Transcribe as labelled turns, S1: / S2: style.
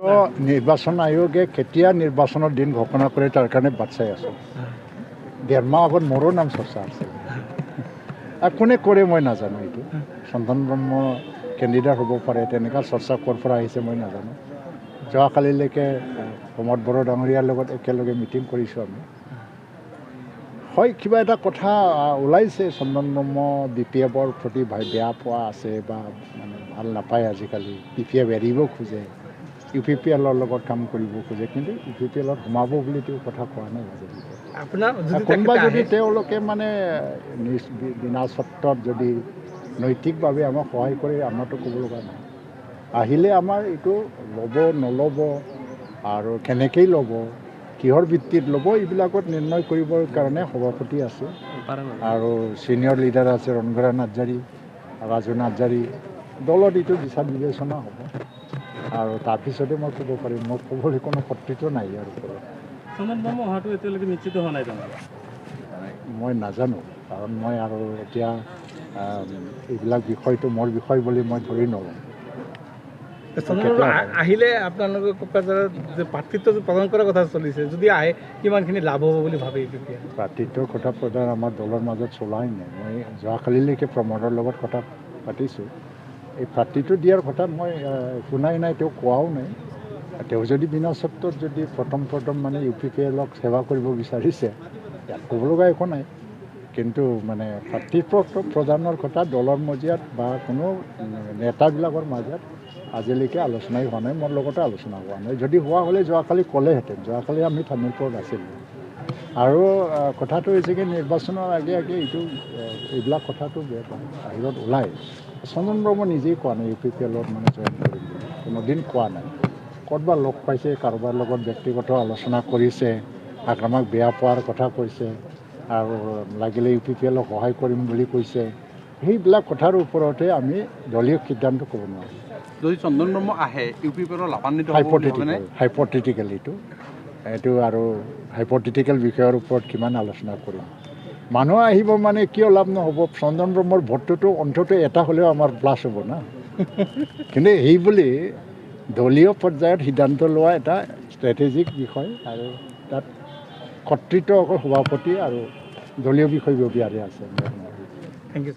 S1: নিৰ্বাচন আয়োগে কেতিয়া নিৰ্বাচনৰ দিন ঘোষণা কৰে তাৰ কাৰণে বাট চাই আছোঁ। 1.5 মাহ আগত মোৰো নাম চৰ্চা আছিল। কোনে কৰে মই নাজানো। এইটো চন্দন ব্ৰহ্ম কেণ্ডিডেট হ'ব পাৰে তেনেকুৱা চৰ্চা ক'ৰ পৰা আহিছে মই নাজানো। যোৱাকালিলৈকে প্ৰমোদ বড়ো ডাঙৰীয়াৰ লগত একেলগে মিটিং কৰিছোঁ আমি। হয়, কিবা এটা কথা ওলাইছে চন্দন ব্ৰহ্ম BPFৰ প্ৰতি বেয়া পোৱা আছে বা মানে ভাল নাপায় আজিকালি। BPF এৰিব খোজে, UPPLৰ লগত কাম কৰিব খোজে, কিন্তু UPPLত সোমাব বুলি তেওঁ কথা কোৱা নাই আজিলৈকে। কোনোবা যদি তেওঁলোকে মানে বিনা চৰ্তত যদি নৈতিকভাৱে আমাক সহায় কৰে আমাৰতো ক'ব লগা নাই। আহিলে আমাৰ এইটো ল'ব নল'ব আৰু কেনেকৈ ল'ব, কিহৰ ভিত্তিত ল'ব, এইবিলাকত নিৰ্ণয় কৰিবৰ কাৰণে সভাপতি আছে আৰু ছিনিয়ৰ লিডাৰ আছে ৰণবীৰ নাৰ্জাৰী, ৰাজু নাৰ্জাৰী। দলত এইটো বিচাৰ বিবেচনা হ'ব আৰু তাৰপিছতে মই ক'ব পাৰিম। মই ক'বলৈ কোনো কৰ্তৃত্ব নাই ইয়াৰ ওপৰত।
S2: চন্দন ব্ৰহ্ম অহাটো এতিয়ালৈকে নিশ্চিত হোৱা নাই তাৰমানে
S1: মই নাজানো, কাৰণ মই আৰু এতিয়া এইবিলাক বিষয়টো মোৰ বিষয় বুলি মই ধৰি নলওঁ।
S2: আহিলে আপোনালোকৰ কোকৰাঝাৰত যে প্ৰাৰ্থিত্ব প্ৰদান কৰাৰ কথা চলিছে, যদি আহে কিমানখিনি লাভ হ'ব বুলি ভাবে?
S1: প্ৰাৰ্থিত্বৰ কথা প্ৰদান আমাৰ দলৰ মাজত চলাই নাই। মই যোৱাকালিলৈকে প্ৰমোদৰ লগত কথা পাতিছোঁ। এই প্ৰাৰ্থিত্ব দিয়াৰ কথা মই শুনাই নাই, তেওঁ কোৱাও নাই। তেওঁ যদি বিনা চৰ্তত যদি প্ৰথম মানে UPPLক সেৱা কৰিব বিচাৰিছে, ইয়াত ক'ব লগা একো নাই। কিন্তু মানে প্ৰাৰ্থিত্ব প্ৰদানৰ কথা দলৰ মজিয়াত বা কোনো নেতাবিলাকৰ মাজত আজিলৈকে আলোচনাই হোৱা নাই, মোৰ লগতে আলোচনা হোৱা নাই। যদি হোৱা হ'লে যোৱাকালি ক'লেহেঁতেন। যোৱাকালি আমি থানিপুৰত আছিলোঁ। আৰু কথাটো হৈছে কি, নিৰ্বাচনৰ আগে এইবিলাক কথাটো বাহিৰত ওলায়। চন্দন ব্ৰহ্ম নিজেই কোৱা নাই UPPLত মানে জইন কৰিম বুলি, কোনোদিন কোৱা নাই। ক'ৰবাত লগ পাইছে, কাৰোবাৰ লগত ব্যক্তিগত আলোচনা কৰিছে, আমাক বেয়া পোৱাৰ কথা কৈছে আৰু লাগিলে UPPLক সহায় কৰিম বুলি কৈছে। সেইবিলাক কথাৰ ওপৰতে আমি দলীয় সিদ্ধান্ত ক'ব নোৱাৰোঁ।
S3: যদি চন্দন ব্ৰহ্ম আহে UPPLৰ লাভান্বিত
S1: হাইপথেটিকেল এইটো আৰু হাইপথেটিকেল বিষয়ৰ ওপৰত কিমান আলোচনা কৰিম। মানুহ আহিব মানে কিয় লাভ নহ'ব? চন্দন ব্ৰহ্মৰ ভোটটোতো অন্ততঃ এটা হ'লেও আমাৰ প্লাছ হ'ব না। কিন্তু এই বুলি দলীয় পৰ্যায়ত সিদ্ধান্ত লোৱা এটা ষ্ট্ৰেটেজিক বিষয় আৰু তাত কৰ্তৃত্ব অকল সভাপতি আৰু দলীয় বিষয়ববীয়াৰে আছে।
S2: Thank U.